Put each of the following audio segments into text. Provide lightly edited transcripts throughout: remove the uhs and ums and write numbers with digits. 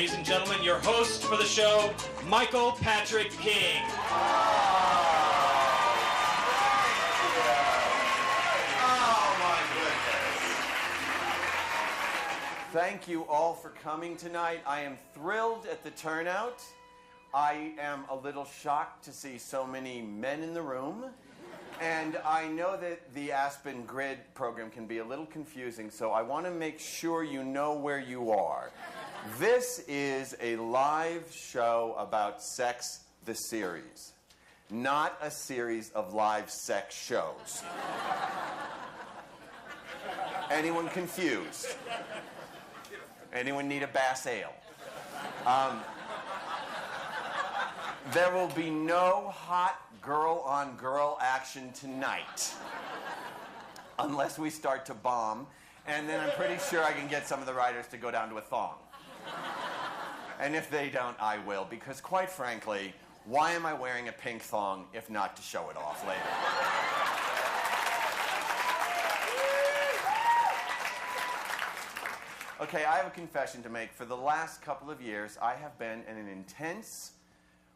Ladies and gentlemen, your host for the show, Michael Patrick King. Thank you all for coming tonight. I am thrilled at the turnout. I am a little shocked to see so many men in the room. And I know that the Aspen Grid program can be a little confusing, so I want to make sure you know where you are. This is a live show about Sex the Series, not a series of live sex shows. Anyone confused? Anyone need a Bass Ale? There will be no hot girl-on-girl action tonight. Unless we start to bomb, and then I'm pretty sure I can get some of the writers to go down to a thong. And if they don't, I will, because quite frankly, why am I wearing a pink thong if not to show it off later? Okay, I have a confession to make. For the last couple of years, I have been in an intense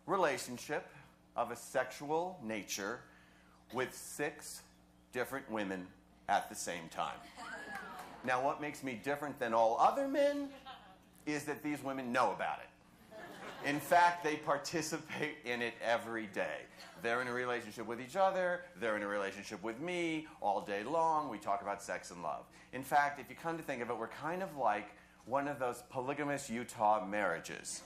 relationship of a sexual nature with 6 different women at the same time. Now, what makes me different than all other men is that these women know about it. In fact, they participate in it every day. They're in a relationship with each other, they're in a relationship with me, all day long, we talk about sex and love. In fact, if you come to think of it, we're kind of like one of those polygamous Utah marriages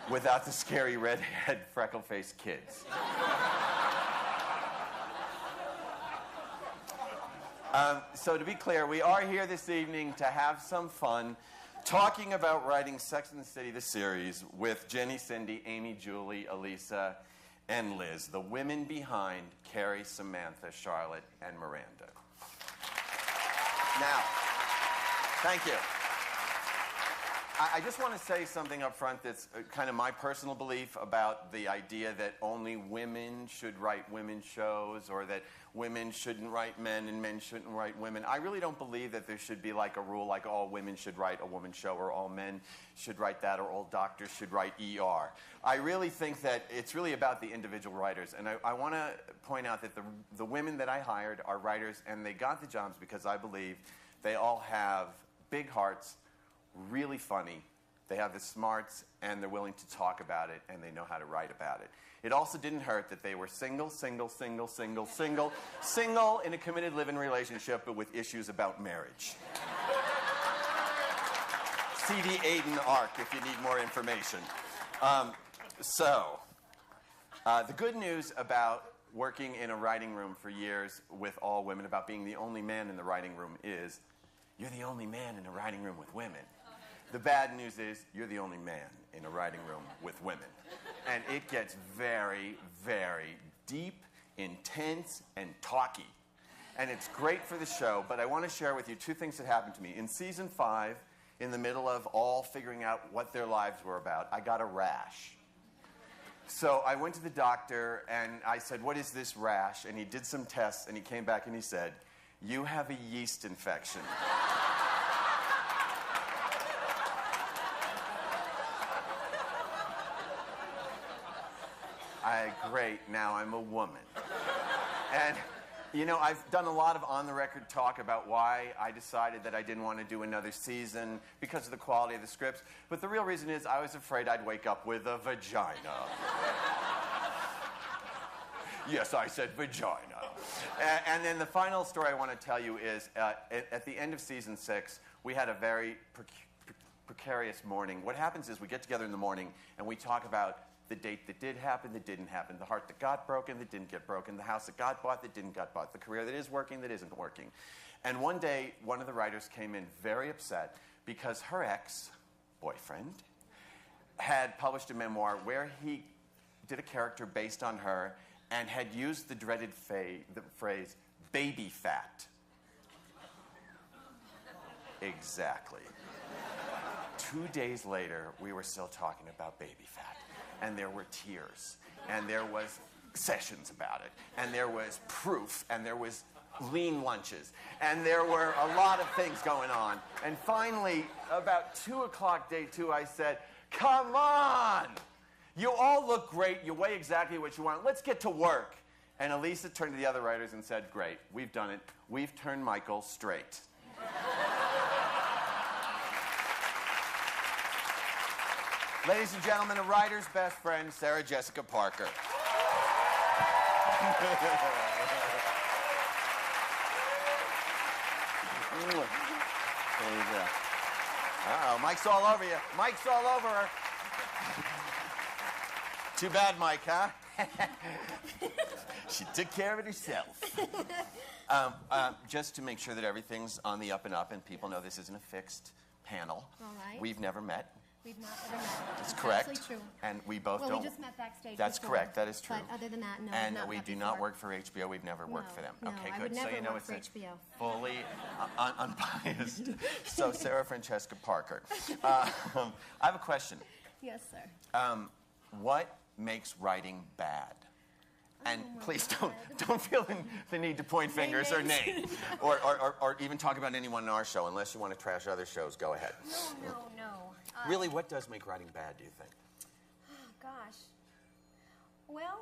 without the scary redhead, freckle-faced kids. So to be clear, we are here this evening to have some fun talking about writing Sex and the City, the series, with Jenny, Cindy, Amy, Julie, Elisa, and Liz, the women behind Carrie, Samantha, Charlotte, and Miranda. Now, thank you. I just want to say something up front that's kind of my personal belief about the idea that only women should write women's shows, or that women shouldn't write men and men shouldn't write women. I really don't believe that there should be like a rule like all women should write a woman's show, or all men should write that, or all doctors should write ER. I really think that it's really about the individual writers. And I want to point out that the women that I hired are writers, and they got the jobs because I believe they all have big hearts, really funny, they have the smarts, and they're willing to talk about it, and they know how to write about it. It also didn't hurt that they were single in a committed live-in relationship, but with issues about marriage. See the Aiden arc if you need more information. The good news about working in a writing room for years with all women, about being the only man in the writing room, is you're the only man in a writing room with women. The bad news is you're the only man in a writing room with women. And it gets very, very deep, intense, and talky. And it's great for the show, but I want to share with you 2 things that happened to me. In season 5, in the middle of all figuring out what their lives were about, I got a rash. So I went to the doctor, and I said, "What is this rash?" And he did some tests, and he came back and he said, "You have a yeast infection." Great, now I'm a woman. And, you know, I've done a lot of on-the-record talk about why I decided that I didn't want to do another season because of the quality of the scripts. But the real reason is I was afraid I'd wake up with a vagina. Yes, I said vagina. And then the final story I want to tell you is at the end of season 6, we had a very precarious morning. What happens is we get together in the morning and we talk about the date that did happen, that didn't happen, the heart that got broken, that didn't get broken, the house that got bought, that didn't get bought, the career that is working, that isn't working. And one day, one of the writers came in very upset because her ex-boyfriend had published a memoir where he did a character based on her and had used the dreaded the phrase, baby fat. Exactly. 2 days later, we were still talking about baby fat. And there were tears, and there was sessions about it, and there was proof, and there was lean lunches, and there were a lot of things going on. And finally, about 2 o'clock, day 2, I said, Come on! You all look great. You weigh exactly what you want. Let's get to work. And Elisa turned to the other writers and said, great, we've done it. We've turned Michael straight. Ladies and gentlemen, a writer's best friend, Sarah Jessica Parker. There you go. Uh-oh, Mike's all over you. Mike's all over her. Too bad, Mike, huh? She took care of it herself. Just to make sure that everything's on the up and up and people know this isn't a fixed panel. All right. We've never met. We've not ever met. That's correct. Absolutely true. And we both well, don't. we just met backstage. That's before, correct. That is true. But other than that, no. And we've not we met do before. not work for HBO. We've never worked for them. No, Okay, I good. would never So you know work it's for HBO. fully unbiased. So Sarah Francesca Parker. I have a question. Yes, sir. What makes writing bad? And Oh, please don't feel the need to point fingers or name, or even talk about anyone in our show. Unless you want to trash other shows, go ahead. No. Really, what does make writing bad, do you think? Oh, gosh. Well,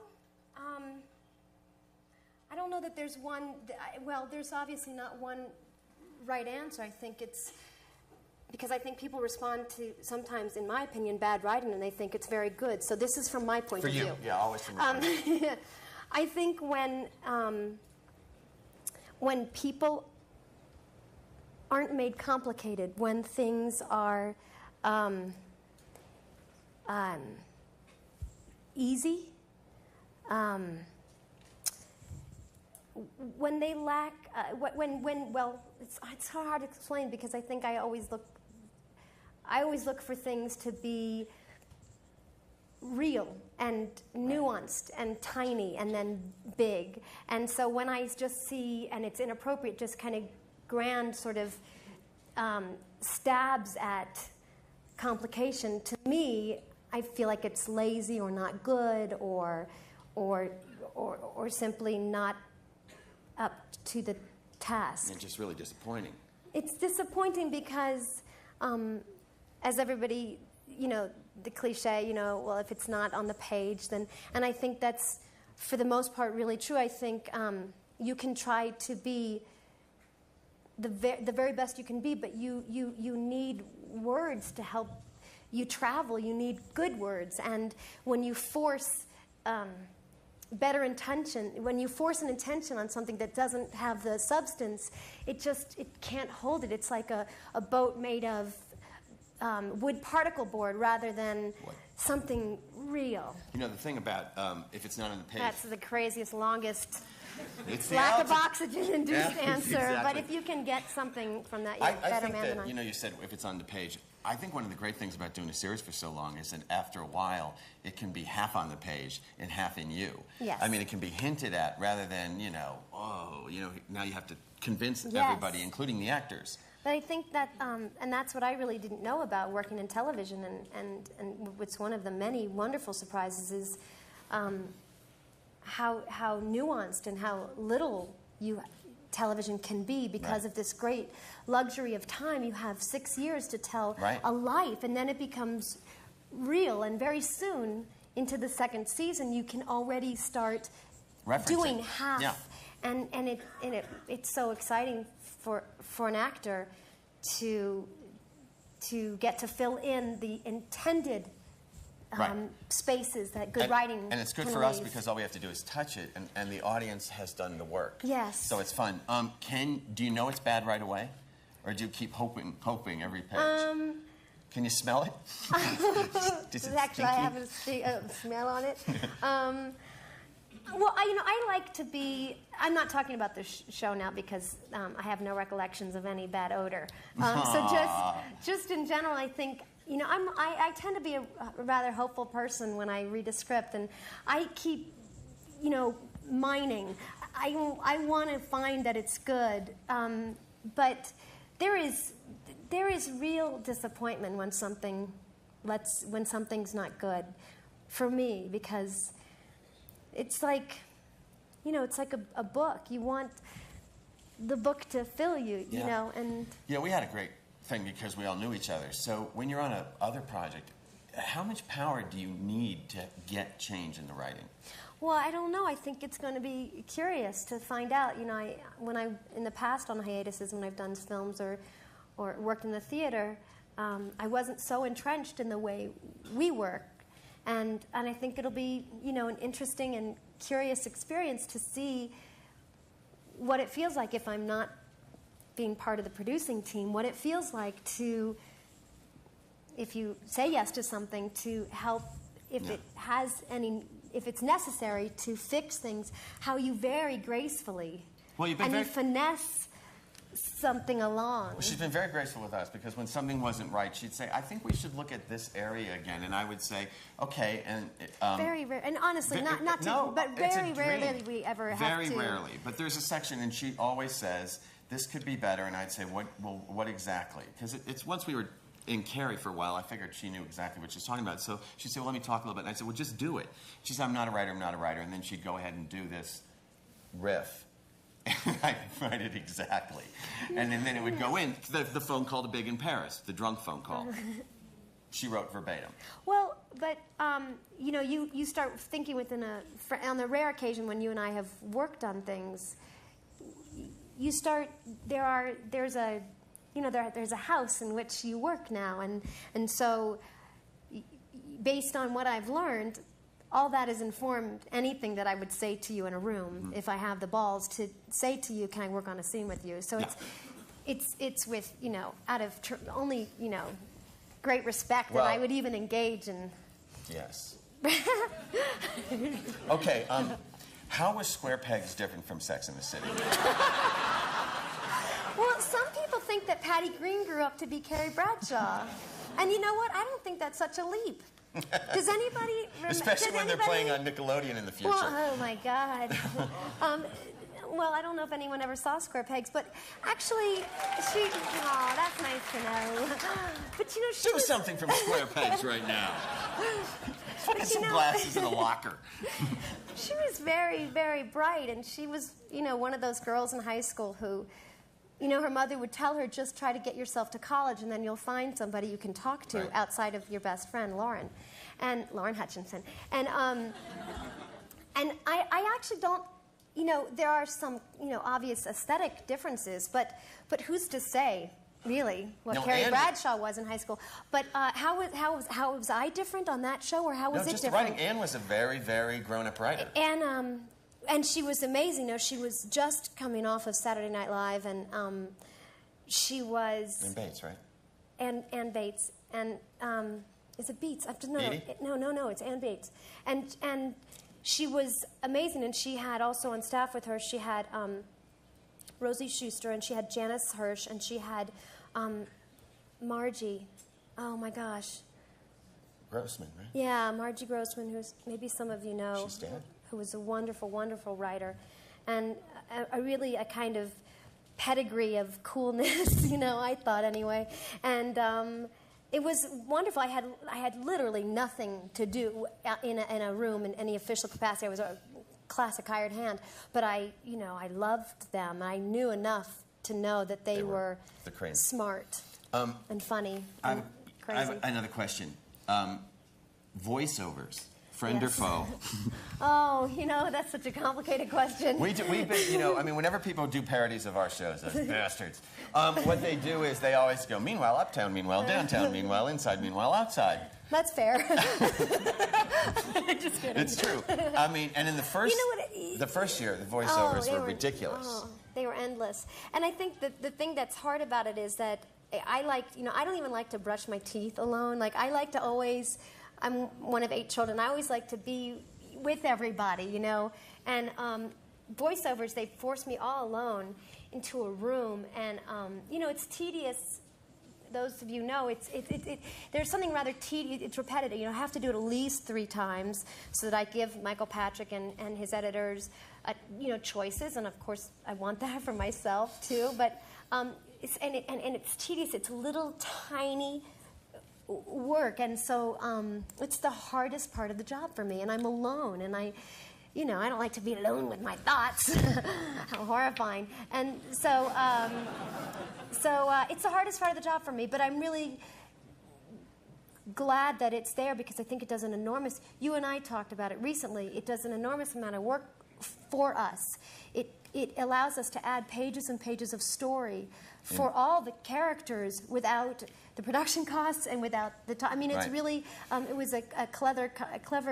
I don't know that there's one. Well, there's obviously not one right answer. I think it's because I think people respond to sometimes, in my opinion, bad writing, and they think it's very good. So this is from my point of view. For you, yeah, always from your point of view. I think when people aren't made complicated, when things are easy, when they lack, well, it's so hard to explain because I think I always look for things to be real and nuanced and tiny and then big. And so when I just see, and it's inappropriate, just kind of grand sort of stabs at complication, to me, I feel like it's lazy or not good or simply not up to the task. It's just really disappointing. It's disappointing because, as everybody, the cliche, well, if it's not on the page, then, and I think that's, for the most part, really true. I think you can try to be the very best you can be, but you need words to help you travel. You need good words. And when you force better intention, when you force an intention on something that doesn't have the substance, it can't hold it. It's like a boat made of wood particle board rather than something real. The thing about if it's not on the page. That's the craziest, longest it's lack of oxygen-induced answer. Exactly. But if you can get something from that, you're a better man than I. You said if it's on the page. I think one of the great things about doing a series for so long is that after a while, it can be half on the page and half in you. Yes. I mean, it can be hinted at rather than, now you have to convince Yes. everybody, including the actors. But I think that, and that's what I really didn't know about working in television, and it's one of the many wonderful surprises is how nuanced and how little television can be because of this great luxury of time. You have 6 years to tell a life, and then it becomes real, and very soon into the second season you can already start doing half. Yeah. And it's so exciting for an actor to get to fill in the intended spaces that good writing and it's good can for us leave. because all we have to do is touch it, and the audience has done the work. Yes. So it's fun. Do you know it's bad right away, or do you keep hoping every page? Can you smell it? Is it Actually, I have a smell on it. Well, I like to be. I'm not talking about the show now because I have no recollections of any bad odor. So just in general, I think I tend to be a rather hopeful person when I read a script, and I keep mining. I want to find that it's good, but there is real disappointment when something's not good for me, because it's like, it's like a book. You want the book to fill you, and... Yeah, we had a great thing because we all knew each other. So when you're on a other project, how much power do you need to get change in the writing? Well, I don't know. I think it's going to be curious to find out. You know, in the past on hiatuses, when I've done films or worked in the theater, I wasn't so entrenched in the way we work. And I think it'll be, you know, an interesting and curious experience to see what it feels like if I'm not being part of the producing team, what it feels like to, if you say yes to something, to help, if it has any, if it's necessary to fix things, how you very gracefully and you finesse something along. Well, she's been very graceful with us, because when something wasn't right, she'd say, I think we should look at this area again. And I would say, okay. And very rare. And honestly, but very rarely we ever have to. Very rarely. But there's a section, and she always says, this could be better. And I'd say, what exactly? Because it's once we were in Carrie for a while, I figured she knew exactly what she's talking about. So she'd say, well, let me talk a little bit. And I said, well, just do it. She said, I'm not a writer, I'm not a writer. And then she'd go ahead and do this riff. And I write it exactly. And then it would go in. The phone call to Big in Paris, the drunk phone call. She wrote verbatim. Well, but, you know, you start thinking on the rare occasion when you and I have worked on things, you start, there's a house in which you work now. And so, based on what I've learned, all that has informed anything that I would say to you in a room, if I have the balls to say to you, can I work on a scene with you? So it's with, you know, out of only, you know, great respect that I would even engage in. Yes. Okay, how was Square Pegs different from Sex and the City? Well, some people think that Patty Green grew up to be Carrie Bradshaw. And you know what? I don't think that's such a leap. Does anybody remember? Especially when they're playing on Nickelodeon in the future. Well, oh my God. Well, I don't know if anyone ever saw Square Pegs, but actually, oh, that's nice to know. But you know, she do something from Square Pegs right now. Put some glasses in a locker. She was very, very bright, and she was, you know, one of those girls in high school who, you know, her mother would tell her, just try to get yourself to college, and then you'll find somebody you can talk to outside of your best friend, Lauren Hutchinson. And I actually don't, you know, there are some, you know, obvious aesthetic differences, but who's to say, really, what Carrie Bradshaw was in high school? But how was I different on that show, or how was it different? Just writing. Anne was a very, very grown-up writer. And she was amazing. You know, she was just coming off of Saturday Night Live, and she was... And Bates, right? And Bates. And is it Bates? No, it's Ann Bates. And she was amazing, and she had also on staff with her, she had Rosie Schuster, and she had Janice Hirsch, and she had Margie. Oh, my gosh. Grossman, right? Yeah, Margie Grossman, who's maybe some of you know. She's dead. Who was a wonderful, wonderful writer, and a kind of pedigree of coolness, you know, I thought anyway. And it was wonderful. I had literally nothing to do in a room in any official capacity. I was a classic hired hand, but I loved them. I knew enough to know that they were smart and funny and crazy. I have another question. Voiceovers. Friend or foe? Oh, you know, that's such a complicated question. We've been, you know, I mean, whenever people do parodies of our shows, those bastards, what they do is they always go, meanwhile uptown, meanwhile downtown, meanwhile inside, meanwhile outside. That's fair. Just kidding. It's true. I mean, and in the first, the first year, the voiceovers were ridiculous. Oh, they were endless. And I think that the thing that's hard about it is that I don't even like to brush my teeth alone. Like, I like to always... I'm one of 8 children. I always like to be with everybody, you know. And voiceovers, they force me all alone into a room. And, you know, it's tedious. Those of you know, there's something rather tedious. It's repetitive. You know, I have to do it at least 3 times so that I give Michael Patrick and his editors, you know, choices. And, of course, I want that for myself, too. But it's tedious. It's little tiny work, and so it's the hardest part of the job for me, and I'm alone, and I don't like to be alone with my thoughts. How horrifying. And so it's the hardest part of the job for me, but I'm really glad that it's there because I think it does an enormous, you and I talked about it recently, it does an enormous amount of work for us. It allows us to add pages and pages of story for all the characters without the production costs and without the time. I mean, it's really, it was a clever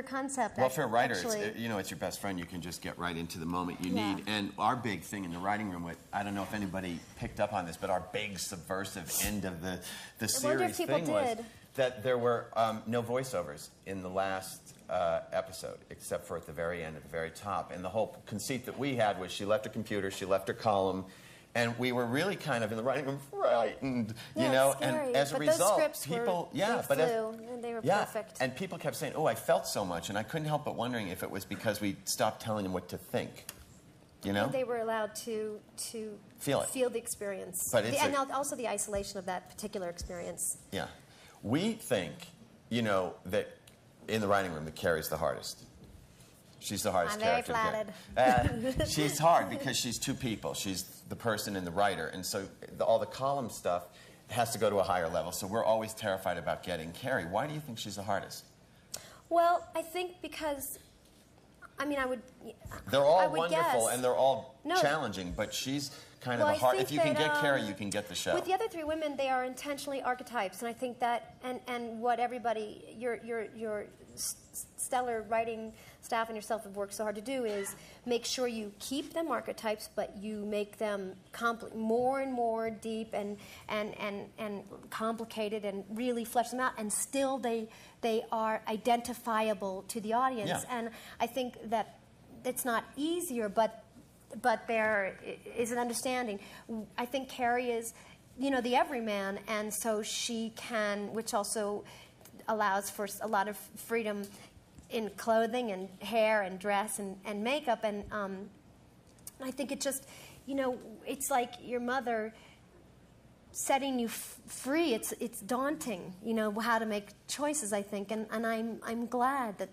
concept. Well, for a writer, it's your best friend. You can just get right into the moment you need. And our big thing in the writing room, I don't know if anybody picked up on this, but our big subversive end of the series thing was that there were no voiceovers in the last episode, except for at the very end, at the very top. And the whole conceit that we had was she left her computer, she left her column, and we were really kind of in the writing room frightened, you know. Scary. And as a result, people, they were perfect. And people kept saying, "Oh, I felt so much," and I couldn't help but wondering if it was because we stopped telling them what to think. You know, they were allowed to feel the experience, and also the isolation of that particular experience. Yeah, we think, you know, that in the writing room that Carrie's the hardest. She's the hardest character. I'm very flattered. She's hard because she's two people. She's the person and the writer, and so all the column stuff has to go to a higher level. So we're always terrified about getting Carrie. Why do you think she's the hardest? Well, I think because, I mean, they're all wonderful and they're all challenging, but she's kind of a hard. If you can get Carrie, you can get the show. With the other three women, they are intentionally archetypes, and I think that, and what everybody, your stellar writing staff and yourself have worked so hard to do is make sure you keep them archetypes, but you make them more and more deep and complicated, and really flesh them out, and still they are identifiable to the audience. Yeah. And I think that it's not easier, but there is an understanding. I think Carrie is, you know, the everyman, and so she can, which also allows for a lot of freedom in clothing and hair and dress and makeup. And I think it just, you know, it's like your mother setting you free. It's daunting, you know, how to make choices, I think. And I'm glad that,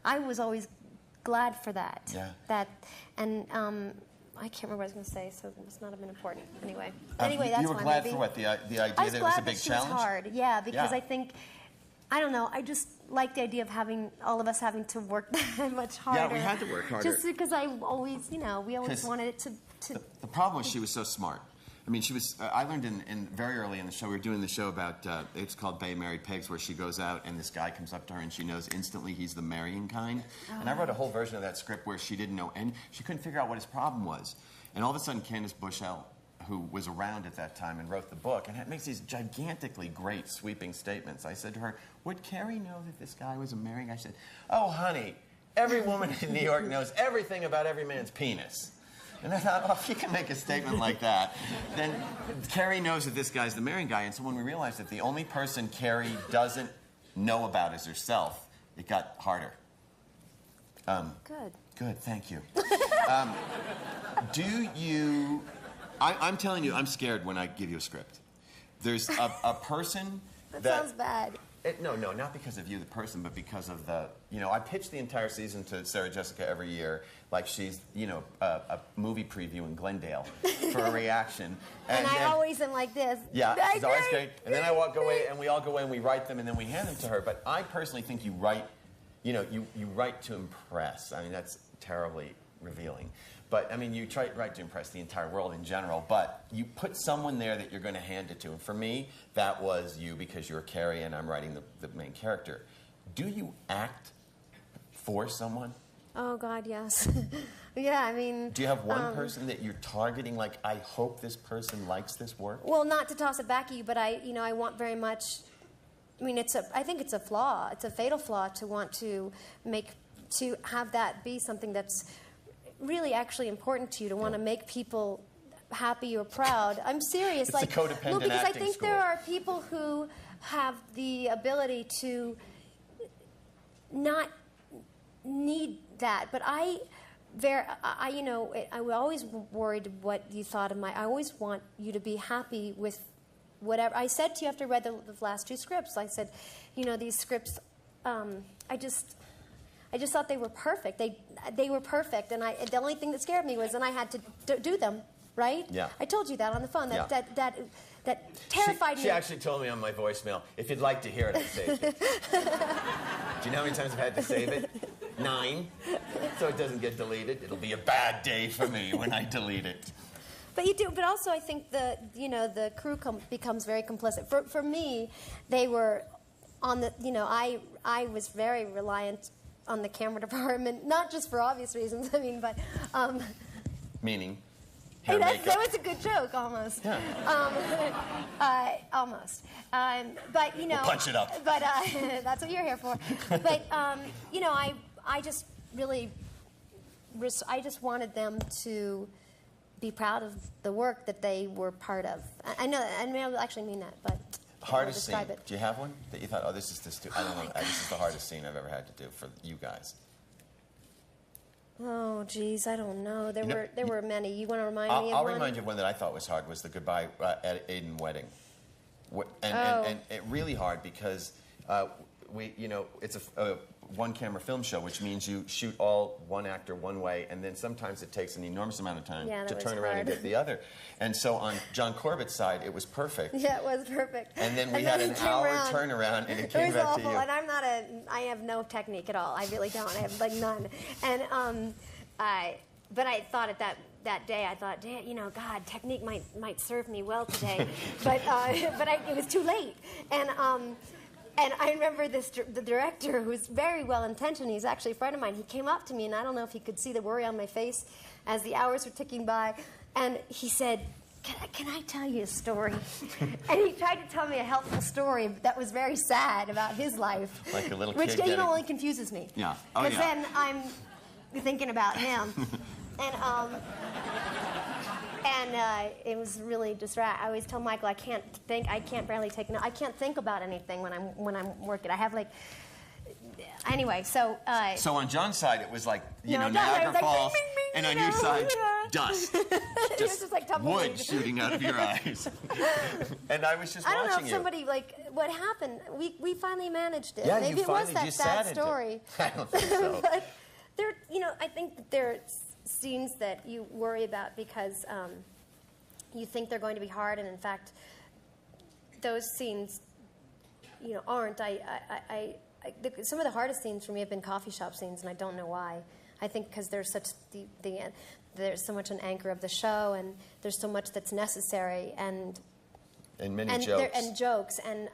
I was always glad for that. Yeah. I can't remember what I was going to say, so it must not have been important. Anyway, that's why. You were glad for what? The idea that it was a big challenge? Was hard, because I think, I don't know, I just like the idea of all of us having to work that much harder. Yeah, we had to work harder. Just because we always wanted it to... The problem was she was so smart. I mean, I learned very early in the show, we were doing the show about, it's called Bay Married Pigs, where she goes out and this guy comes up to her and she knows instantly he's the marrying kind. Oh. And I wrote a whole version of that script where she didn't know, and she couldn't figure out what his problem was. And all of a sudden, Candace Bushell, who was around at that time and wrote the book, and it makes these gigantically great sweeping statements. I said to her, would Carrie know that this guy was a marrying guy? She said, oh, honey, every woman in New York knows everything about every man's penis. And I thought, if you can make a statement like that, then Carrie knows that this guy's the marrying guy. And so when we realized that the only person Carrie doesn't know about is herself, it got harder. Good. Good, thank you. I'm telling you, I'm scared when I give you a script. There's a person that sounds bad. No, not because of you, the person, but because of I pitch the entire season to Sarah Jessica every year, like she's, a movie preview in Glendale for a reaction. And I always am like this. Yeah, she's always great. And then I walk away, and we all go away, and we write them, and then we hand them to her. But I personally think you write, you write to impress. I mean, that's terribly revealing. But, I mean, you write to impress the entire world in general, but you put someone there that you're going to hand it to. And for me, that was you, because you're Carrie and I'm writing the main character. Do you act for someone? Oh, God, yes. Yeah, I mean... Do you have one person that you're targeting, like, I hope this person likes this work? Well, not to toss it back at you, but I want very much... I mean, I think it's a flaw. It's a fatal flaw to want to have that be something that's really actually important to you, to want to make people happy or proud. I'm serious. It's the codependent because I acting think school. there are people who have the ability to not need that, but I always worried what you thought of I always want you to be happy with whatever. I said to you after I read the last two scripts, I said, these scripts, I just thought they were perfect. They were perfect, and the only thing that scared me was then I had to do them. right? Yeah. I told you that on the phone. That Yeah. that terrified me. She actually told me on my voicemail, if you'd like to hear it, I saved it. Do you know how many times I've had to save it? 9. So it doesn't get deleted. It'll be a bad day for me when I delete it. But you do. But also, I think the crew becomes very complicit. For me, they were on the. I was very reliant on the camera department, not just for obvious reasons. I mean, but. Meaning. Hey, that was a good joke, almost. Yeah. Almost. But We'll punch it up. But that's what you're here for. But I just really, I just wanted them to be proud of the work that they were part of. I know, I actually mean that, but hardest scene. describe it. Do you have one that you thought, oh, this is I don't know, this is the hardest scene I've ever had to do for you guys? Oh, geez, I don't know. There were many. You want to remind me of I'll one? remind you of one that I thought was hard was the goodbye at Aiden wedding. And it really hard because it's a one-camera film show, which means you shoot all one actor one way, and then sometimes it takes an enormous amount of time to turn around and get the other. And so on John Corbett's side, it was perfect. Yeah, it was perfect. And then we had an hour turnaround, and it came back to you. And I have no technique at all. I really don't. I have like none. And but I thought at that day, I thought, God, technique might serve me well today, but it was too late. And I remember the director, who's very well-intentioned, he's actually a friend of mine, he came up to me, and I don't know if he could see the worry on my face as the hours were ticking by, and he said, can I tell you a story? And he tried to tell me a helpful story that was very sad about his life. Like a little kid. Which, only confuses me. Yeah. Oh, because then I'm thinking about him. And it was really distracting. I always tell Michael I can't think about anything when I'm working. I have anyway. So on John's side it was like Niagara like, Falls, bing, bing, and on your side dust, it was just like tumbleweed. wood shooting out of your eyes. And I was just I don't know watching if you. somebody what happened. We finally managed it. Yeah, maybe you it was finally that just sad sat story. I don't think so. But there, I think that there are scenes that you worry about because you think they're going to be hard, and in fact, those scenes, aren't. Some of the hardest scenes for me have been coffee shop scenes, and I don't know why. I think because there's such there's so much an anchor of the show, and there's so much that's necessary, and many jokes. And jokes, and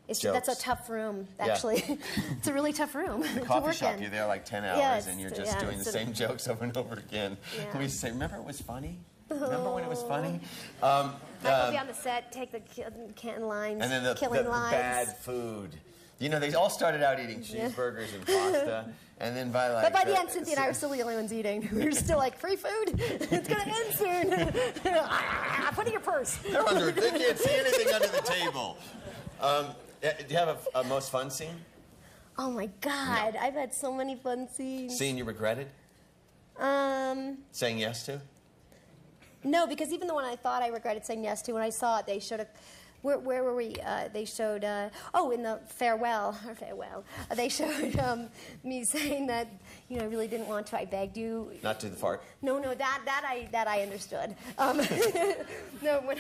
that's a tough room, actually. Yeah. It's a really tough room the to coffee work shop, in. you're there like 10 hours, and you're just doing the same jokes over and over again. Yeah. We used to say, remember it was funny? Remember when it was funny? I would be on the set, take the can lines, and then the killing lines. bad food. They all started out eating cheeseburgers and pasta, and then by But by the end, Cynthia and I were still the only ones eating. We were still like, free food? It's going to end soon. Put in your purse. They can't see anything under the table. Do you have a most fun scene? Oh my God, no. I've had so many fun scenes. Scene you regretted? Saying yes to? No, because even the one I thought I regretted saying yes to, when I saw it, they showed where were we? They showed, in the farewell, they showed me saying that, I really didn't want to. I begged you. Not to the fart? No, that I understood. No, when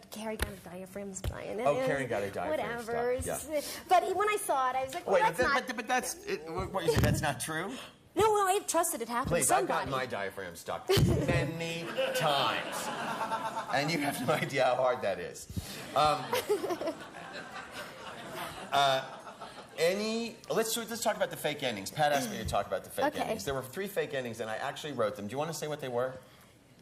Carrie got a diaphragm spine. Carrie got a diaphragm whatever. Yeah. But when I saw it, I was like, well, that's not... But that's... What you say, that's not true? No, I trusted it happened to somebody. I've gotten my diaphragm stuck many times. And you have no idea how hard that is. Let's talk about the fake endings. Pat asked me to talk about the fake endings. There were 3 fake endings, and I actually wrote them. Do you want to say what they were?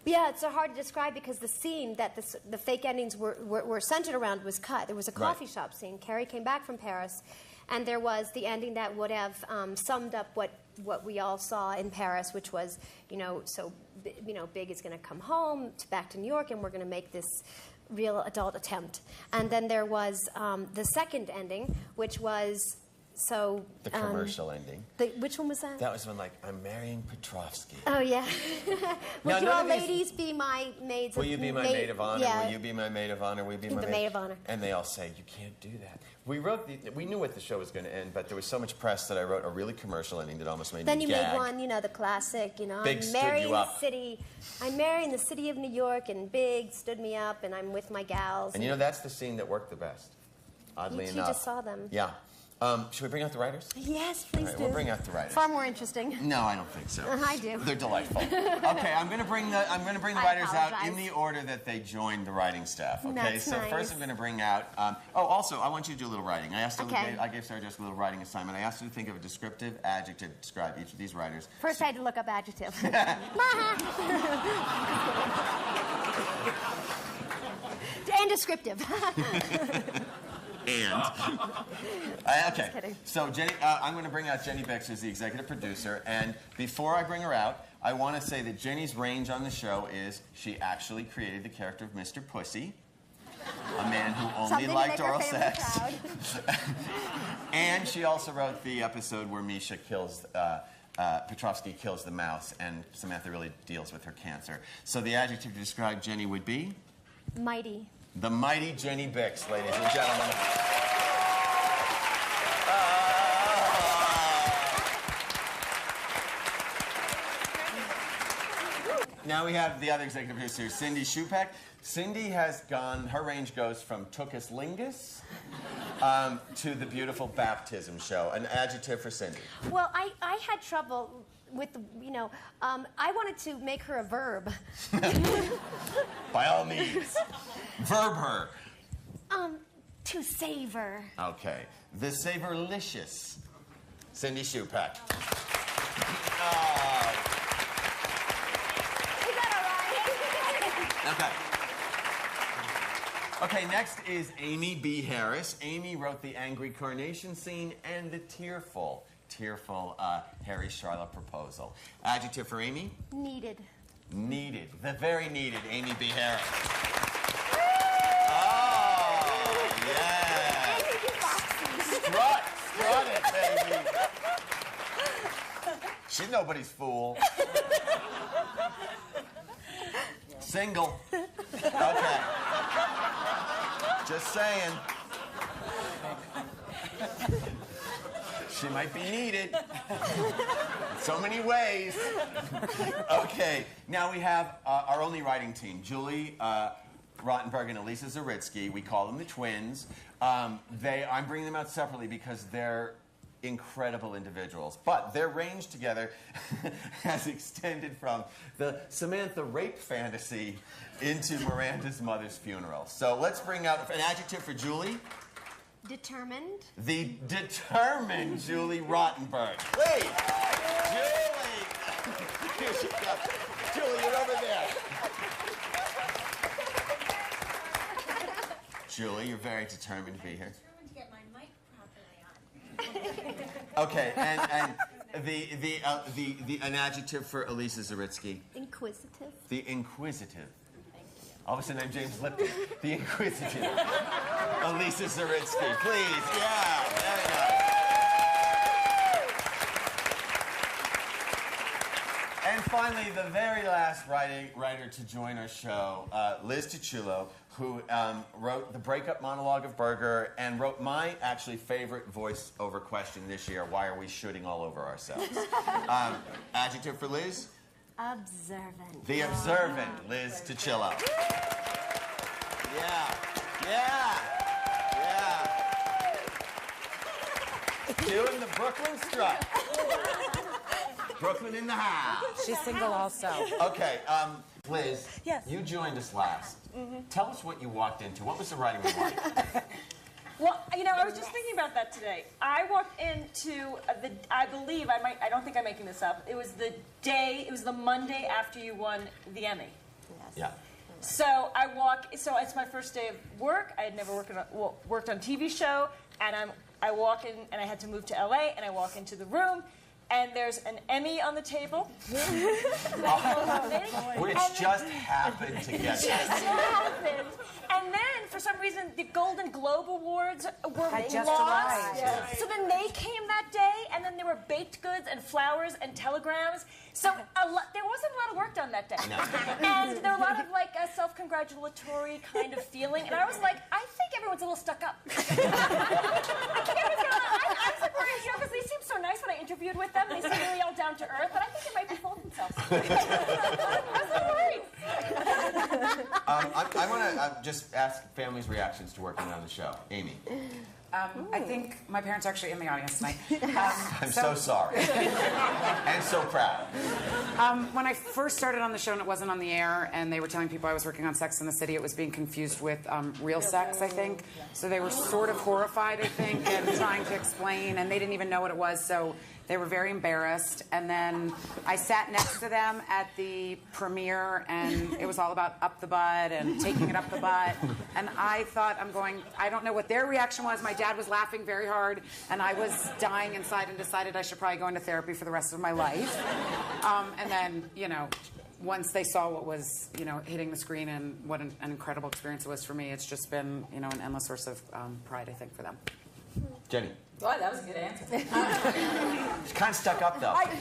Yeah, it's so hard to describe because the scene that the fake endings were centered around was cut. There was a coffee shop scene. Carrie came back from Paris, and there was the ending that would have summed up what we all saw in Paris, which was, Big is going to come home back to New York, and we're going to make this real adult attempt. And then there was the second ending, which was So The commercial ending. which one was that? That was when, like, I'm marrying Petrovsky. Oh yeah. Now, Would you none all of these- ladies be my maids? Will you be my maid of honor? Yeah. Will you be my maid of honor? Will you be my The maid of honor. And they all say, you can't do that. We knew what the show was going to end, but there was so much press that I wrote a really commercial ending that almost made Then me you gag. made one, you know, the classic, you know, Big I'm stood marrying you the up. city. I'm marrying the city of New York, and Big stood me up, and I'm with my gals. And you know, that's the scene that worked the best, oddly you enough. just saw them. Yeah. Should we bring out the writers? Yes, please All right, do. we'll bring out the writers. Far more interesting. No, I don't think so. I do. They're delightful. Okay, I'm going to bring the I writers out in apologize. the order that they joined the writing staff. Okay, That's so nice. first I'm going to bring out. Also, I want you to do a little writing. Okay. I gave Sarah Jessica a little writing assignment. I asked her to think of a descriptive adjective to describe each of these writers. First, I had to look up adjective. And descriptive. And okay, kidding. so Jenny, I'm going to bring out Jenny Bix, who's the executive producer. And before I bring her out, I want to say that Jenny's range on the show is she actually created the character of Mr. Pussy, a man who only Something to liked make her oral family sex. proud. And she also wrote the episode where Misha kills. Petrovsky kills the mouse, and Samantha really deals with her cancer. So the adjective to describe Jenny would be Mighty. the mighty Jenny Bix, ladies and gentlemen. Now we have the other executive producer, Cindy Shupak. Cindy has gone, her range goes from Tuckus Lingus to the beautiful baptism show. An adjective for Cindy. Well, I had trouble with, I wanted to make her a verb. By all means. Verb her. To savor. Okay. The Savorlicious. Cindy Shupak. Is that all right? Okay. Okay, next is Amy B. Harris. Amy wrote the angry carnation scene and the tearful Harry Charlotte proposal. Adjective for Amy? Needed. Needed. The very needed Amy B. Harris. Oh, yeah. Strut it, baby. She's nobody's fool. Single. Okay. Just saying. She might be needed. In so many ways. Okay, now we have our only writing team, Julie Rottenberg and Elisa Zaritsky. We call them the twins. I'm bringing them out separately because they're incredible individuals. But their range together has extended from the Samantha rape fantasy into Miranda's mother's funeral. So let's bring out an adjective for Julie. Determined. The determined Julie Rottenberg. Please. Julie. Here she comes. Julie, you're over there. Julie, you're very determined to be here. Determined to get my mic properly on. Okay, and an adjective for Elisa Zaritsky. Inquisitive. The inquisitive. All of a sudden, I'm James Lipton. The inquisitive. Elisa Zaritsky, please. Yeah, very nice. And finally, the very last writer to join our show, Liz Tucciullo, who wrote the breakup monologue of Berger and wrote my actually favorite voice-over question this year, Why Are We Shooting All Over Ourselves? Adjective for Liz? Observant. The observant, Liz Tucciullo. Yeah, yeah, yeah. Doing the Brooklyn strut. Brooklyn in the house. She's single also. Okay, Liz. Yes. You joined us last. Tell us what you walked into. What was the writing room like? Well, I was just thinking about that today. I walked into I don't think I'm making this up. It was the Monday after you won the Emmy. Yeah. So it's my first day of work. I had never worked on a TV show, and I walk in, and I had to move to LA, and I walk into the room, and there's an Emmy on the table. Which just happened to get Just happened. And then, for some reason, the Golden Globe Awards were just lost. arrived. Yeah. So then they came that day, and then there were baked goods and flowers and telegrams. So there wasn't a lot of work done that day. No. And there were a lot of like a self-congratulatory kind of feeling. And I was like, I think everyone's a little stuck up. I think I'm supporting the show because they seem so nice when I interviewed with them. They seem really all down to earth, but I think they might be full of themselves. I'm so worried. I want to just ask families' reactions to working on the show. Amy. I think my parents are actually in the audience tonight. I'm so sorry. And so proud. When I first started on the show and it wasn't on the air and they were telling people I was working on Sex and the City, it was being confused with real sex, I think. So they were sort of horrified, I think, and trying to explain, and they didn't even know what it was, so they were very embarrassed. And then I sat next to them at the premiere, and it was all about up the butt and taking it up the butt. And I thought, I don't know what their reaction was. My dad was laughing very hard, and I was dying inside and decided I should probably go into therapy for the rest of my life. And then, once they saw what was, hitting the screen and what an incredible experience it was for me, it's just been, an endless source of pride, I think, for them. Jenny. Boy, that was a good answer. She's kind of stuck up, though. Kind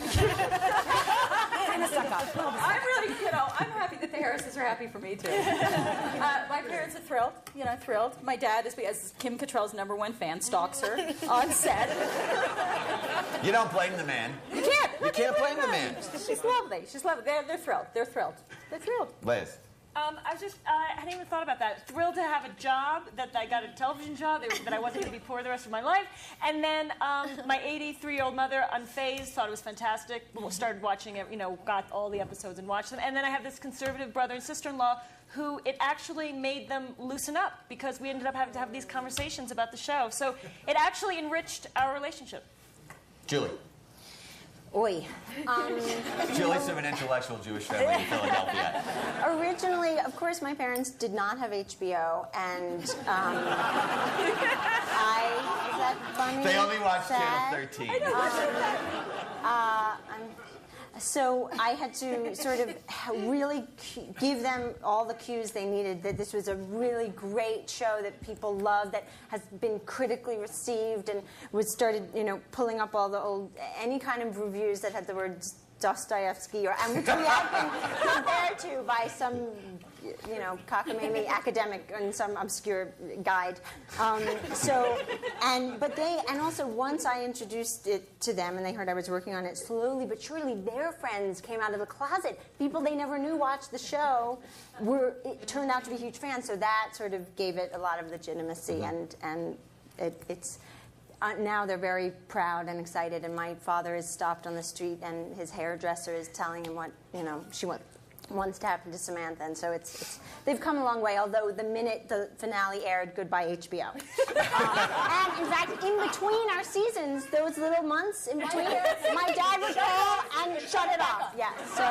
of stuck up. I'm really, I'm happy that the Harrises are happy for me, too. My parents are thrilled, thrilled. My dad is Kim Cattrall's #1 fan, stalks her on set. You don't blame the man. You can't. You can't blame the man. She's lovely. She's lovely. They're thrilled. They're thrilled. They're thrilled. Liz. I hadn't even thought about that. Thrilled to have a job, that I got a television job, that I wasn't going to be poor the rest of my life. And then my 83-year-old mother, unfazed, thought it was fantastic. Started watching it, got all the episodes and watched them. And then I have this conservative brother and sister-in-law who it actually made them loosen up because we ended up having to have these conversations about the show. So it actually enriched our relationship. Julie. Oi. Julie's of an intellectual Jewish family in Philadelphia. Originally, of course, my parents did not have HBO, and is that funny? They only watched Sad? Channel 13. So I had to sort of really give them all the cues they needed, that this was a really great show that people love, that has been critically received, and started, pulling up all the old, any kind of reviews that had the words Dostoevsky, and which we had been compared to by some, cockamamie academic and some obscure guide. And also once I introduced it to them and they heard I was working on it, slowly but surely their friends came out of the closet. People they never knew watched the show it turned out to be huge fans, so that sort of gave it a lot of legitimacy, and it's. Now they're very proud and excited, and my father is stopped on the street, and his hairdresser is telling him what she wants to happen to Samantha, and so they've come a long way. Although the minute the finale aired, goodbye HBO. And in fact, in between our seasons, those little months in between, my dad would call and shut it off. Yeah. So,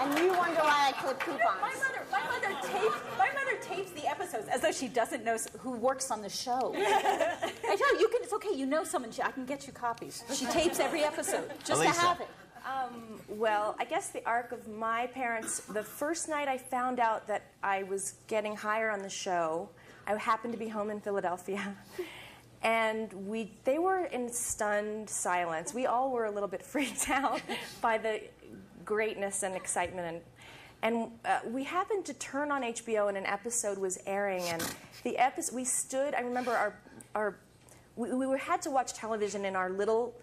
and you wonder why I clip coupons. My mother tapes the episodes as though she doesn't know who works on the show. I tell you, it's okay. Someone. I can get you copies. She tapes every episode just Elisa. to have it. Well, I guess the arc of my parents, the first night I found out that I was getting higher on the show, I happened to be home in Philadelphia, and they were in stunned silence. We all were a little bit freaked out by the greatness and excitement, and we happened to turn on HBO and an episode was airing, and the episode we stood. I remember we had to watch television in our little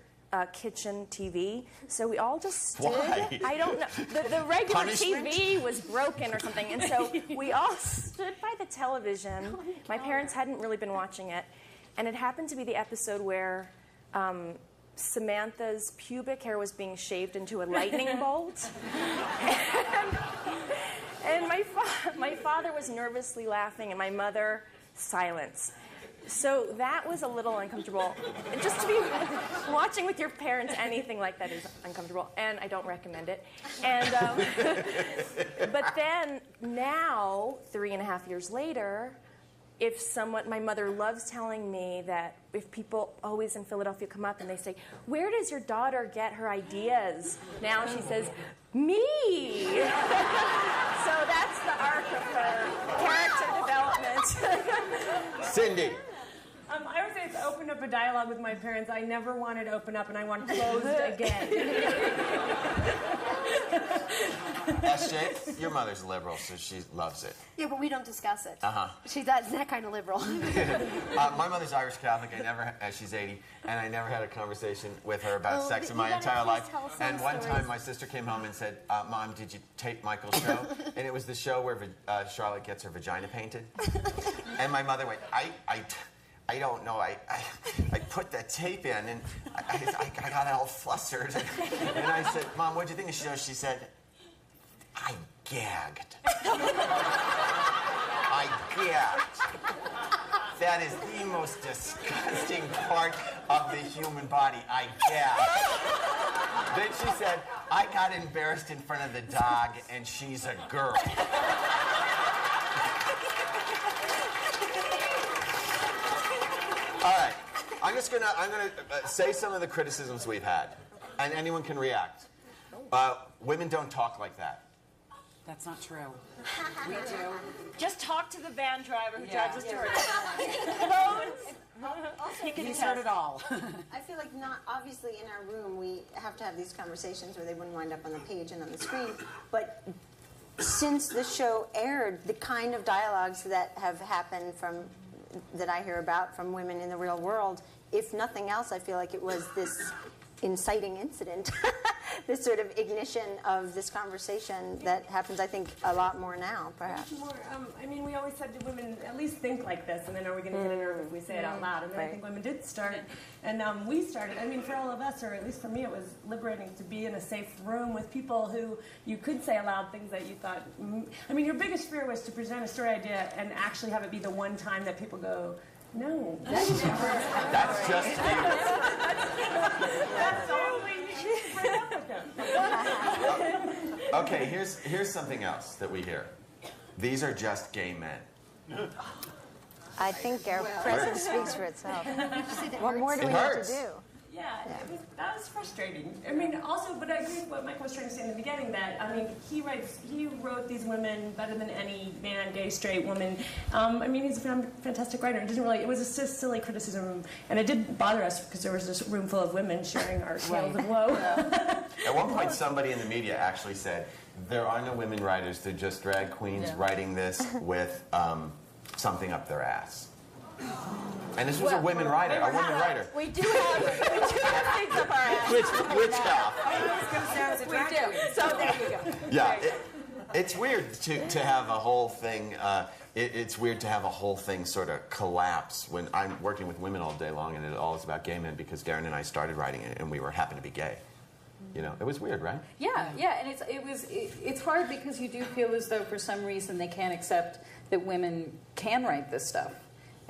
kitchen TV, so we all just stood. Why? I don't know. The regular Punishment? TV was broken or something, and so we all stood by the television. My parents hadn't really been watching it, and it happened to be the episode where Samantha's pubic hair was being shaved into a lightning bolt. And my father was nervously laughing, and my mother, silence. So that was a little uncomfortable. Just to be watching with your parents anything like that is uncomfortable, and I don't recommend it. And but then now, 3.5 years later, if someone, my mother loves telling me that if people always in Philadelphia come up and they say, "Where does your daughter get her ideas?" Now she says, "Me." So that's the arc of her character development. Cindy. I would say it's opened up a dialogue with my parents. I never wanted to open up, and I want closed again. SJ, your mother's liberal, so she loves it. Yeah, but we don't discuss it. Uh-huh. She's that kind of liberal. My mother's Irish Catholic. She's 80, and I never had a conversation with her about sex in my entire life. And one time my sister came home and said, Mom, did you tape Michael's show? And it was the show where Charlotte gets her vagina painted. And my mother went, I don't know. I put that tape in, and I got all flustered. And I said, Mom, what did you think of the show? She said, I gagged. I gagged. That is the most disgusting part of the human body. I gagged. Then she said, I got embarrassed in front of the dog, and she's a girl. All right, I'm gonna say some of the criticisms we've had, and anyone can react. Women don't talk like that. That's not true. We do. Just talk to the van driver who drives us to work. Also, He's heard it all. I feel like not obviously in our room we have to have these conversations where they wouldn't wind up on the page and on the screen, but since the show aired, the kind of dialogues that have happened that I hear about from women in the real world, if nothing else, I feel like it was this inciting incident, this sort of ignition of this conversation that happens, I think, a lot more now, perhaps. I mean, we always said to women, at least think like this, and then are we going to get a nerve if we say it out loud? And then I think women did start, and we started. I mean, for all of us, or at least for me, it was liberating to be in a safe room with people who you could say aloud things that you thought. I mean, your biggest fear was to present a story idea and actually have it be the one time that people go, no, that's just you. That's all we need to bring up with them. Okay, here's something else that we hear. These are just gay men. I think our presence speaks for itself. What more do we need to do? Yeah, that was frustrating. I mean, also, but I agree with what Mike was trying to say in the beginning, that, I mean, he wrote these women better than any man, gay, straight woman. I mean, he's a fantastic writer. It was a silly criticism, and it did bother us because there was this room full of women sharing our tales of woe. At one point, somebody in the media actually said, there are no women writers, they're just drag queens writing this with something up their ass. And this was a woman writer. We do have things up our ass. Which half? I was going to say I was a drag queen. So there you go. Yeah, it's weird to have a whole thing. It's weird to have a whole thing sort of collapse when I'm working with women all day long, and it all is about gay men because Darren and I started writing it, and we happened to be gay. You know, it was weird, right? Yeah, and it's hard because you do feel as though for some reason they can't accept that women can write this stuff.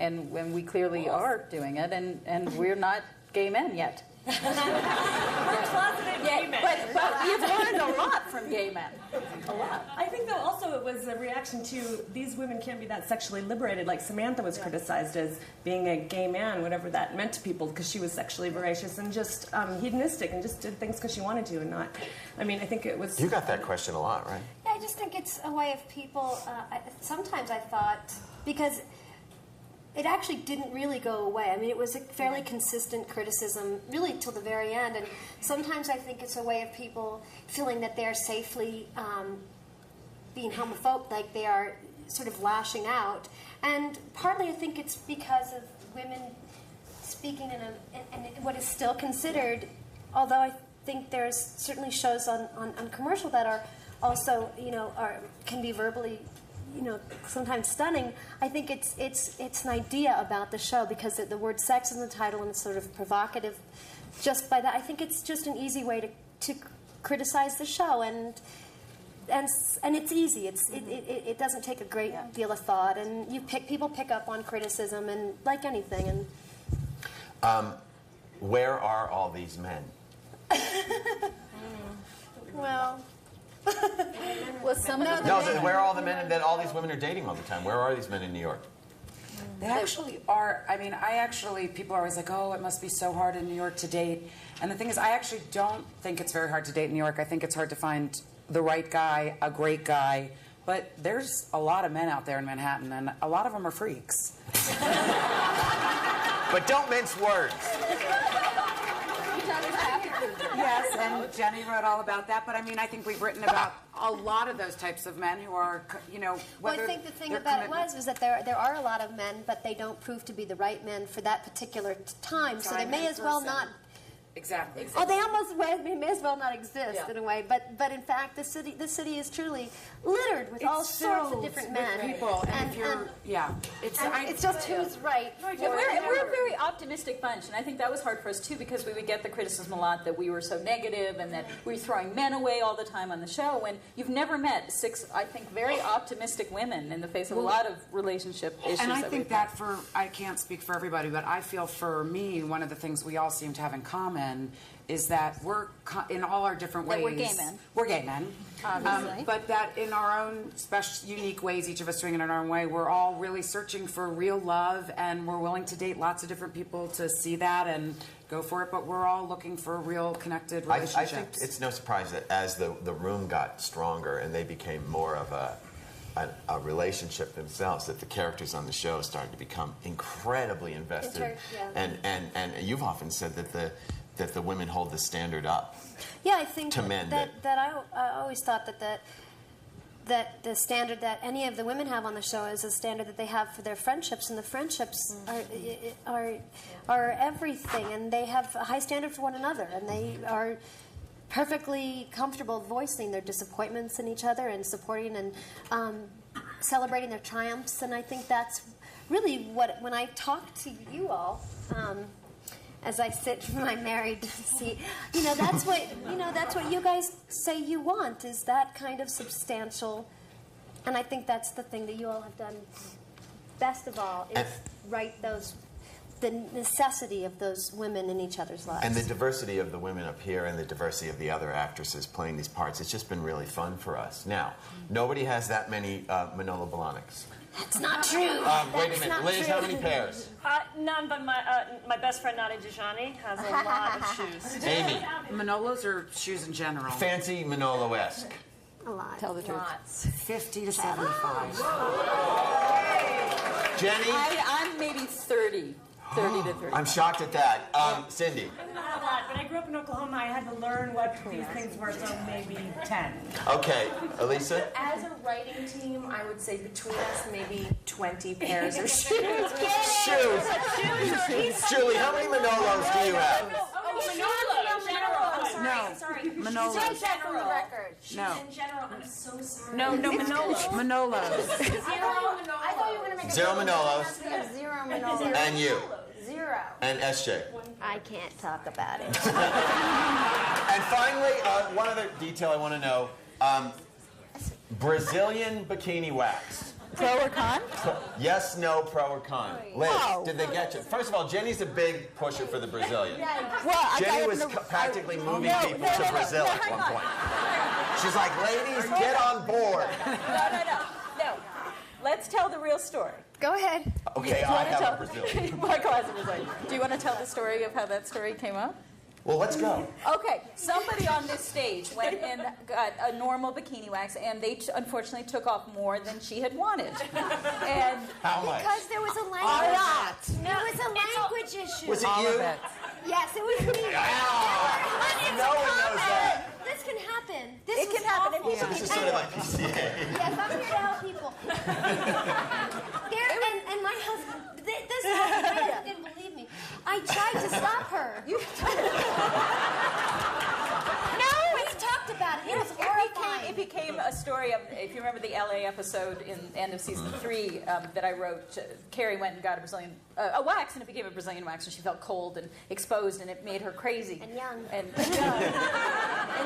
And when we clearly are doing it, and we're not gay men yet. We're closeted gay men. But we've learned a lot from gay men. A lot. I think, though, also it was a reaction to these women can't be that sexually liberated. Like Samantha was criticized as being a gay man, whatever that meant to people, because she was sexually voracious and just hedonistic and just did things because she wanted to and not. I mean, I think it was. You got that question a lot, right? Yeah, I just think it's a way of people. Sometimes I thought, because it actually didn't really go away. I mean, it was a fairly consistent criticism, really till the very end. And sometimes I think it's a way of people feeling that they're safely being homophobic, like they are sort of lashing out. And partly I think it's because of women speaking in what is still considered, although I think there's certainly shows on commercial that are also, can be verbally, sometimes stunning. I think it's an idea about the show because the word sex is in the title and it's sort of provocative. Just by that, I think it's just an easy way to criticize the show, and it's easy. It doesn't take a great deal of thought, and people pick up on criticism, and like anything. And where are all these men? Well. Where are all the men that all these women are dating all the time? Where are these men in New York? They actually are. I mean, people are always like, oh, it must be so hard in New York to date. And the thing is, I actually don't think it's very hard to date in New York. I think it's hard to find the right guy, a great guy. But there's a lot of men out there in Manhattan, and a lot of them are freaks. But don't mince words. Yes, and Jenny wrote all about that. But I mean, I think we've written about a lot of those types of men who are, Well, whether I think the thing their about it commitment- was that there are a lot of men, but they don't prove to be the right men for that particular time. So they may as well not. Exactly. Oh, they almost may as well not exist in a way. But in fact, the city is truly littered with all sorts of different men. People, and it's just who's right. And we're a very optimistic bunch, and I think that was hard for us too because we would get the criticism a lot that we were so negative and that we were throwing men away all the time on the show. When you've never met 6, I think, very optimistic women in the face of a lot of relationship issues. And I think I can't speak for everybody, but I feel for me, one of the things we all seem to have in common is that we're in all our different ways. That we're gay men. We're gay men, obviously. but that in our own special, unique ways, each of us doing it in our own way, we're all really searching for real love, and we're willing to date lots of different people to see that and go for it. But we're all looking for real connected relationships. I think it's no surprise that as the room got stronger and they became more of a relationship themselves, that the characters on the show started to become incredibly invested. And you've often said that the women hold the standard up. Yeah, I think to men that I always thought that the standard that any of the women have on the show is a standard that they have for their friendships, and the friendships are everything, and they have a high standard for one another, and they are perfectly comfortable voicing their disappointments in each other and supporting and celebrating their triumphs. And I think that's really when I talk to you all. As I sit in my married seat, that's what you guys say you want, is that kind of substantial, and I think that's the thing that you all have done best of all, is write the necessity of those women in each other's lives. And the diversity of the women up here and the diversity of the other actresses playing these parts, it's just been really fun for us. Now, nobody has that many Manolo Blahniks. That's not true. Wait a minute, Liz, how many pairs? None, but my best friend Nadia Dejani has a lot of shoes. Amy. Manolos or shoes in general? Fancy Manolo-esque. A lot. Tell the truth. 50 to 75. Jenny? I'm maybe 30. 30 to 30. I'm shocked at that. Cindy? Not a lot, but I grew up in Oklahoma. I had to learn what these things were, so maybe 10. Okay. Elisa? As a writing team, I would say between us, maybe 20 pairs of shoes. Shoes. Julie, how many Manolos do you have? Sorry. Manolos. No. In general, I'm so sorry. No, Manolos. Manolos. I thought you were going to make Zero Manolos. Zero Manolos. And you? Zero. And SJ? I can't talk about it. And finally, one other detail I want to know. Brazilian bikini wax. Pro or con? Yes, no, pro or con. Liz, did they get you? First of all, Jenny's a big pusher for the Brazilian. Jenny was practically moving people to Brazil at one point. She's like, ladies, get on board. No. Let's tell the real story. Go ahead. Okay, I have a Brazilian. Michael has a Brazilian. Do you want to tell the story of how that story came up? Well, let's go. Okay, somebody on this stage went and got a normal bikini wax, and they unfortunately took off more than she had wanted. And how much? Because there was a language. There was a language issue. Was it you? Yes, it was me. No one knows that. This can happen. it can happen. And people This is sort of like PCA. Yes, I'm here to help people. And my husband, this husband didn't believe me. I tried to stop her. No, we talked about it. It was horrifying. It became a story of, if you remember the LA episode in the end of season 3 that I wrote, Carrie went and got a Brazilian, a wax, and it became a Brazilian wax, and she felt cold and exposed, and it made her crazy. And young. And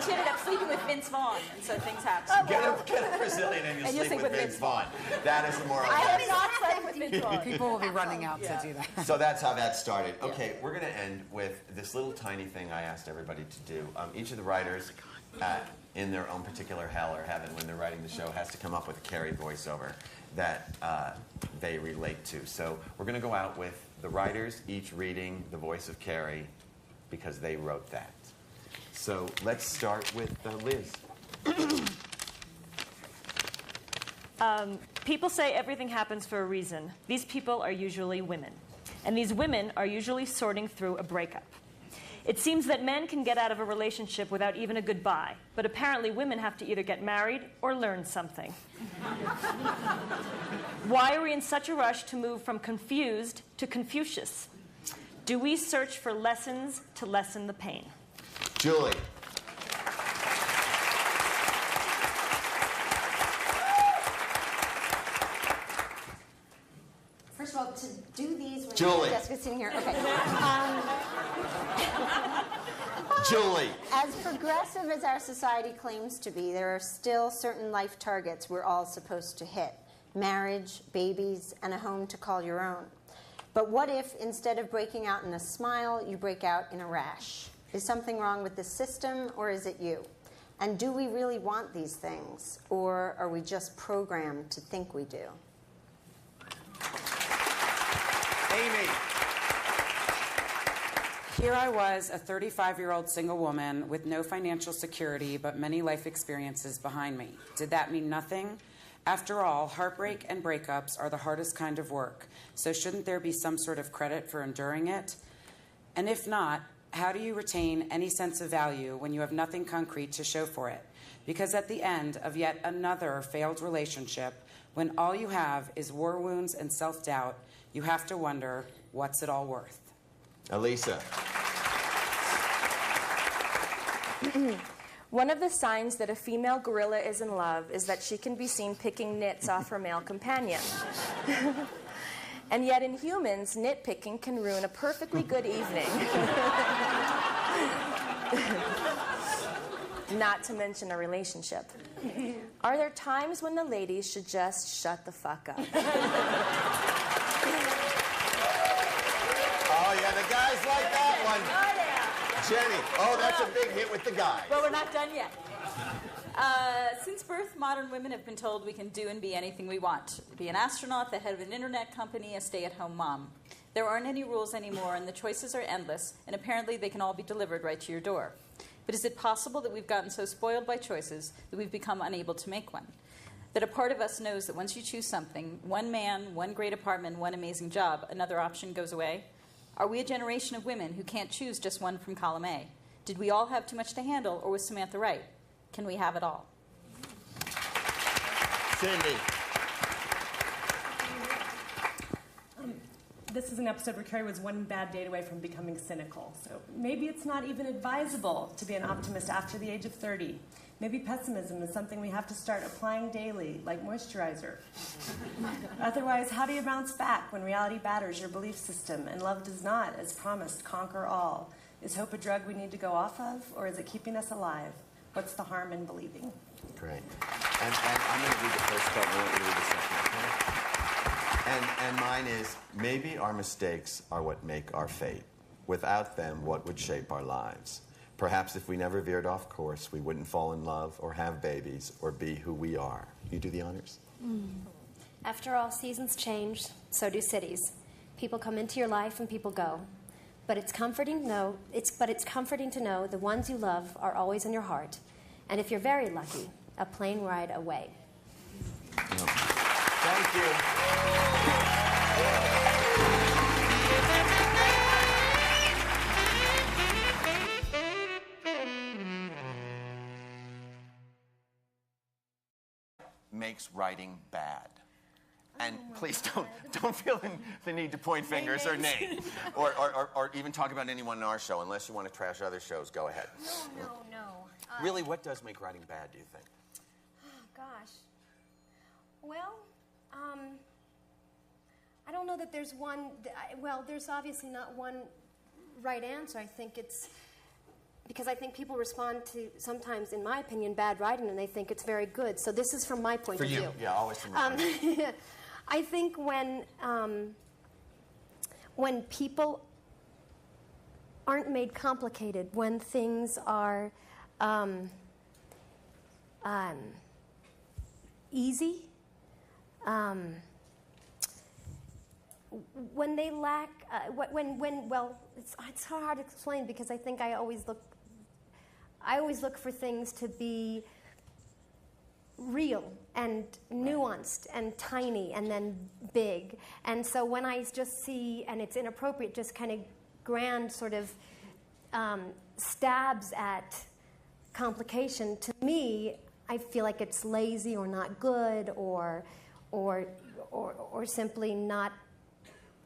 she ended up sleeping with Vince Vaughn, and so things happened. Get a Brazilian and you sleep with Vince Vaughn. That is the moral. I have not slept with Vince Vaughn. People will be running out to do that. So that's how that started. Okay, we're going to end with this little tiny thing I asked everybody to do. Each of the writers in their own particular hell or heaven when they're writing the show has to come up with a Carrie voiceover that they relate to. So we're going to go out with the writers each reading the voice of Carrie because they wrote that. So let's start with Liz. People say everything happens for a reason. These people are usually women. And these women are usually sorting through a breakup. It seems that men can get out of a relationship without even a goodbye, but apparently women have to either get married or learn something. Why are we in such a rush to move from confused to Confucius? Do we search for lessons to lessen the pain? Julie. First of all, to do these when Julie. Jessica's sitting here. Okay. Julie. As progressive as our society claims to be, there are still certain life targets we're all supposed to hit. Marriage, babies, and a home to call your own. But what if, instead of breaking out in a smile, you break out in a rash? Is something wrong with the system, or is it you? And do we really want these things, or are we just programmed to think we do? Amy. Here I was, a 35-year-old single woman with no financial security but many life experiences behind me. Did that mean nothing? After all, heartbreak and breakups are the hardest kind of work, so shouldn't there be some sort of credit for enduring it? And if not, how do you retain any sense of value when you have nothing concrete to show for it? Because at the end of yet another failed relationship, when all you have is war wounds and self-doubt, you have to wonder, what's it all worth? Elisa. One of the signs that a female gorilla is in love is that she can be seen picking nits off her male companion. And yet in humans, nitpicking can ruin a perfectly good evening. Not to mention a relationship. Are there times when the ladies should just shut the fuck up? Oh, yeah, the guys like that one. Oh, yeah. Jenny. Oh, that's a big hit with the guys. But we're not done yet. Since birth, modern women have been told we can do and be anything we want. Be an astronaut, the head of an internet company, a stay-at-home mom. There aren't any rules anymore, and the choices are endless, and apparently they can all be delivered right to your door. But is it possible that we've gotten so spoiled by choices that we've become unable to make one? That a part of us knows that once you choose something, one man, one great apartment, one amazing job, another option goes away? Are we a generation of women who can't choose just one from column A? Did we all have too much to handle, or was Samantha right? Can we have it all? Cindy. This is an episode where Carrie was one bad date away from becoming cynical. So maybe it's not even advisable to be an optimist after the age of 30. Maybe pessimism is something we have to start applying daily, like moisturizer. Otherwise, how do you bounce back when reality batters your belief system and love does not, as promised, conquer all? Is hope a drug we need to go off of, or is it keeping us alive? What's the harm in believing? Great. And I'm going to read the first part, and I want you to read the second, okay? And mine is, maybe our mistakes are what make our fate. Without them, what would shape our lives? Perhaps if we never veered off course, we wouldn't fall in love or have babies or be who we are. You do the honors. After all, seasons change, so do cities. People come into your life and people go. But it's comforting to know, the ones you love are always in your heart. And if you're very lucky, a plane ride away. Thank you. Makes writing bad. And please don't feel the need to point fingers or name or even talk about anyone in our show. Unless you want to trash other shows, go ahead. No. Really, what does make writing bad, do you think? Gosh. Well, I don't know that there's one. Well, there's obviously not one right answer. I think it's because I think people respond to sometimes, in my opinion, bad writing, and they think it's very good. So this is from my point of view. For you, yeah, always from your point of view. I think when people aren't made complicated, when things are easy. When they lack, well, it's hard to explain because I think I always look for things to be real and nuanced and tiny and then big. And so when I just see, and it's inappropriate, just kind of grand sort of stabs at complication, to me, I feel like it's lazy or not good or simply not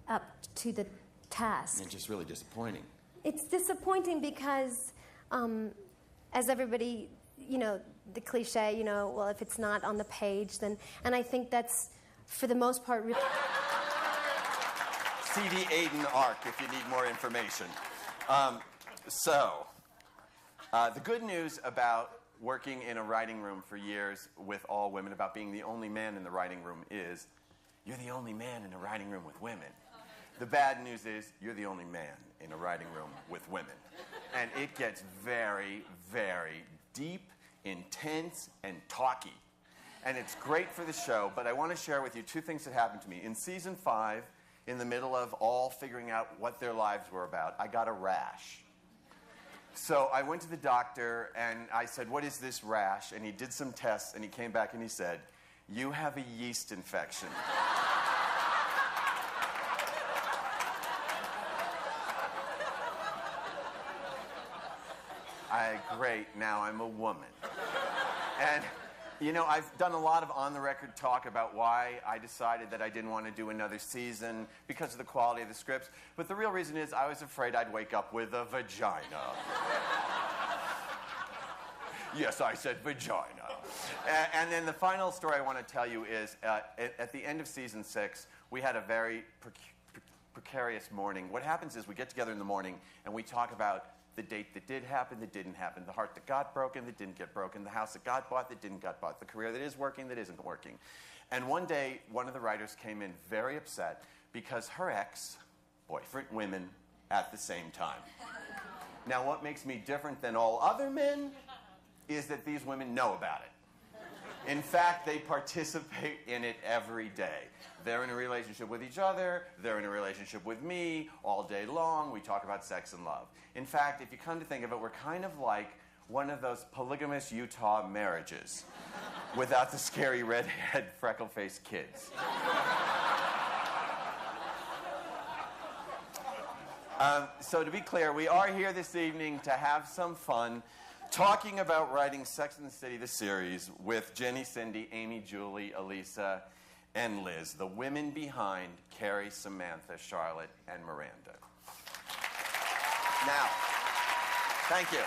up to the task. It's just really disappointing. It's disappointing because, as everybody, the cliche, well, if it's not on the page, then, and I think that's, for the most part, really. CD Aiden ARC if you need more information. The good news about working in a writing room for years with all women, about being the only man in the writing room, is you're the only man in a writing room with women. The bad news is you're the only man in a writing room with women. And it gets very, very deep, intense, and talky. And it's great for the show, but I want to share with you two things that happened to me. In season 5, in the middle of all figuring out what their lives were about, I got a rash. So I went to the doctor and I said, "What is this rash?" And he did some tests and he came back and he said, "You have a yeast infection." Great, now I'm a woman. And, I've done a lot of on-the-record talk about why I decided that I didn't want to do another season because of the quality of the scripts. But the real reason is I was afraid I'd wake up with a vagina. Yes, I said vagina. And then the final story I want to tell you is at the end of season 6, we had a very precarious morning. What happens is we get together in the morning and we talk about the date that did happen, that didn't happen, the heart that got broken, that didn't get broken, the house that got bought, that didn't get bought, the career that is working, that isn't working. And one day, one of the writers came in very upset because her ex boyfriend women at the same time. Now, what makes me different than all other men is that these women know about it. In fact, they participate in it every day. They're in a relationship with each other, they're in a relationship with me, all day long, we talk about sex and love. In fact, if you come to think of it, we're kind of like one of those polygamous Utah marriages without the scary redhead, freckle-faced kids. So to be clear, we are here this evening to have some fun talking about writing Sex and the City, the series, with Jenny, Cindy, Amy, Julie, Elisa, and Liz, the women behind Carrie, Samantha, Charlotte, and Miranda. Now, thank you.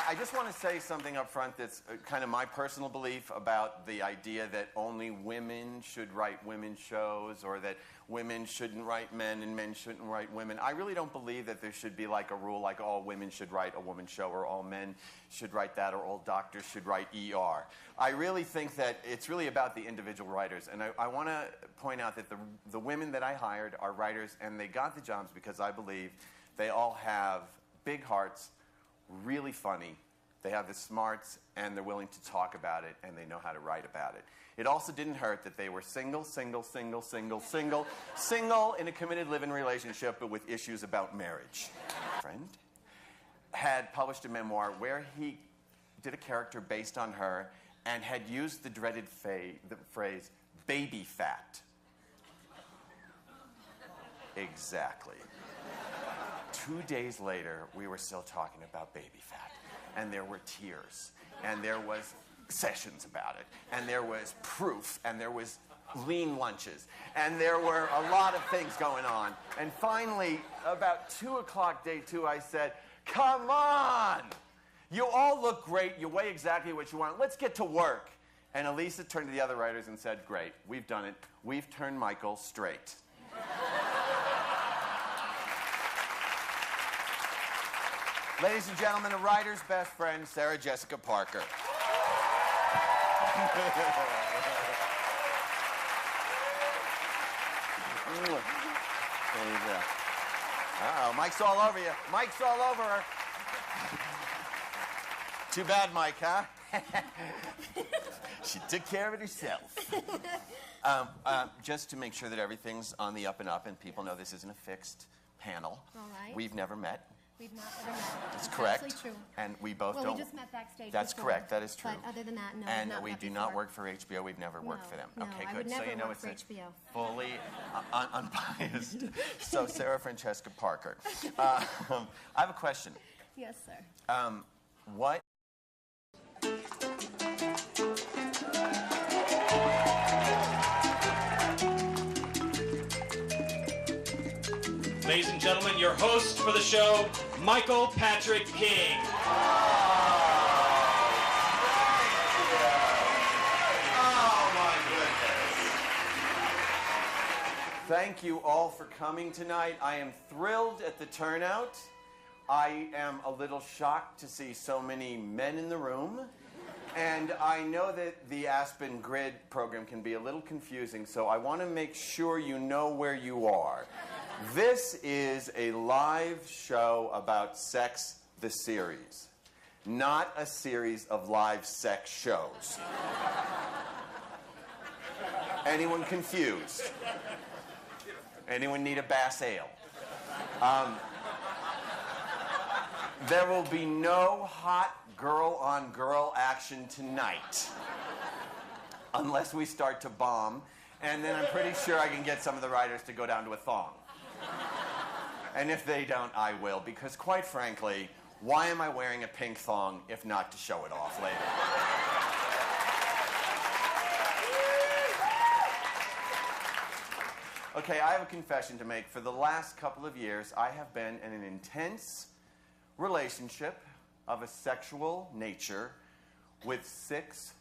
I just want to say something up front that's kind of my personal belief about the idea that only women should write women's shows or that women shouldn't write men and men shouldn't write women. I really don't believe that there should be like a rule like all women should write a woman's show or all men should write that or all doctors should write ER. I really think that it's really about the individual writers. And I want to point out that the women that I hired are writers and they got the jobs because I believe they all have big hearts, really funny, they have the smarts, and they're willing to talk about it, and they know how to write about it. It also didn't hurt that they were single in a committed live-in relationship, but with issues about marriage. A friend had published a memoir where he did a character based on her and had used the dreaded the phrase, baby fat. Exactly. 2 days later, we were still talking about baby fat. And there were tears. And there was sessions about it. And there was proof. And there was lean lunches. And there were a lot of things going on. And finally, about 2 o'clock, day 2, I said, "Come on! You all look great. You weigh exactly what you want. Let's get to work." And Elisa turned to the other writers and said, "Great. We've done it. We've turned Michael straight." Ladies and gentlemen, a writer's best friend, Sarah Jessica Parker. There you go. Uh-oh, Mike's all over you. Mike's all over her. Too bad, Mike, huh? She took care of it herself. Just to make sure that everything's on the up and up and people know this isn't a fixed panel. All right. We've never met. We've not ever met. That's correct. Absolutely true. And we both Well, don't. we just met backstage. That's before, correct. That is true. But other than that, no. And we've not we met do before. not work for HBO. We've never worked for them. No, Okay, I good. would So never you know work it's for HBO. fully unbiased. So Sarah Francesca Parker, I have a question. Yes, sir. What? Ladies and gentlemen, your host for the show, Michael Patrick King. Thank you all for coming tonight. I am thrilled at the turnout. I am a little shocked to see so many men in the room. And I know that the Aspen Grid program can be a little confusing, so I want to make sure you know where you are. This is a live show about Sex, the series, not a series of live sex shows. Anyone confused? Anyone need a Bass Ale? There will be no hot girl-on-girl action tonight. Unless we start to bomb, and then I'm pretty sure I can get some of the writers to go down to a thong. And if they don't, I will, because quite frankly, why am I wearing a pink thong if not to show it off later? Okay, I have a confession to make. For the last couple of years, I have been in an intense relationship of a sexual nature with 6